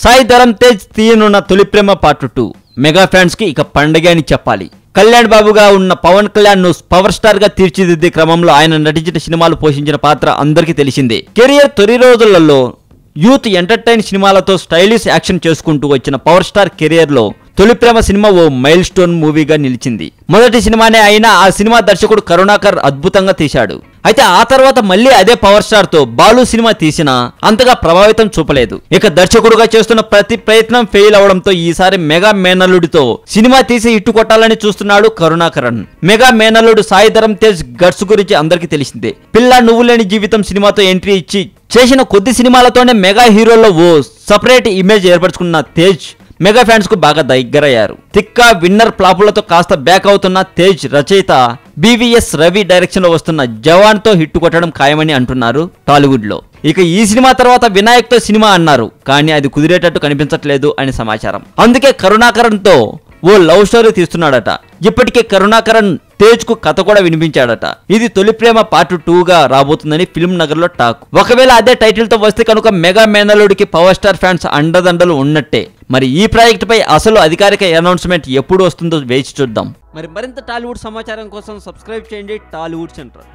సాయి ధరమ్ తేజ్ తీయనున్న తొలి ప్రేమ part 2 mega fans కి ఇక పండగే అని చెప్పాలి. కళ్యాణ్ బాబుగా ఉన్న పవన్ కళ్యాణ్ ను పవర్ స్టార్ గా తీర్చిదిద్దే క్రమంలో ఆయన నటించిన సినిమాలు పోషించిన పాత్ర అందరికీ తెలిసిందే. కెరియర్ తొలి రోజులలో యూత్ ఎంటర్టైన్ సినిమాలతో స్టైలిష్ యాక్షన్ చేసుకుంటూ వచ్చిన పవర్ స్టార్ కెరియర్ లో తొలి ప్రేమ సినిమా ఓ మైల్ స్టోన్ మూవీగా నిలిచింది. మొదటి సినిమానే అయినా ఆ సినిమా దర్శకుడు కరుణాకర్ అద్భుతంగా తీశాడు. అయితే ఆ తర్వాత మళ్ళీ అదే పవర్ స్టార్ తో బాలు సినిమా తీసినా అంతగా ప్రభావితం చూపలేదు. ఇక దర్శకుడుగా చేస్తున్న ప్రతి ప్రయత్నం ఫెయిల్ అవడంతో ఈసారి మెగా మేనల్లుడితో సినిమా తీసి హిట్టు కొట్టాలని చూస్తున్నాడు కరుణాకరన్. మెగా మేనల్లుడు సాయి ధరమ్ తేజ్ గట్స్ గురించి అందరికీ తెలిసిందే. పిల్ల నువ్వు లేని జీవితం సినిమాతో ఎంట్రీ ఇచ్చి చేసిన కొద్ది సినిమాలతోనే మెగా హీరోల్లో ఓ సపరేట్ ఇమేజ్ ఏర్పరచుకున్న తేజ్ మెగా ఫ్యాన్స్ కు బాగా దగ్గరయ్యారు. తిక్క విన్నర్ ఫ్లాపులతో కాస్త బ్యాక్ అవుతున్న తేజ్ రచయిత BVS రవి డైరెక్షన్ లో వస్తున్న జవాన్ తో హిట్ కొట్టడం ఖాయమని అంటున్నారు టాలీవుడ్ లో. ఇక ఈ సినిమా తర్వాత వినాయక్ తో సినిమా అన్నారు, కానీ అది కుదిరేటట్టు కనిపించట్లేదు అని సమాచారం. అందుకే కరుణాకరన్ తో ఓ లవ్ స్టోరీ తీస్తున్నాడట. ఇప్పటికే కరుణాకరన్ తేజ్ కు కథ కూడా వినిపించాడట. ఇది తొలి ప్రేమ పార్ట్ 2 గా రాబోతుందని ఫిల్మ్ నగర్ లో టాక్. ఒకవేళ అదే టైటిల్ తో వస్తే కనుక మెగా మేనల్లుడికి పవర్ స్టార్ ఫ్యాన్స్ అండదండలు ఉన్నట్టే. మరి ఈ ప్రాజెక్ట్ పై అసలు అధికారిక అనౌన్స్మెంట్ ఎప్పుడు వస్తుందో వేచి చూద్దాం. మరి మరింత టాలీవుడ్ సమాచారం కోసం సబ్స్క్రైబ్ చేయండి టాలీవుడ్ సెంటర్.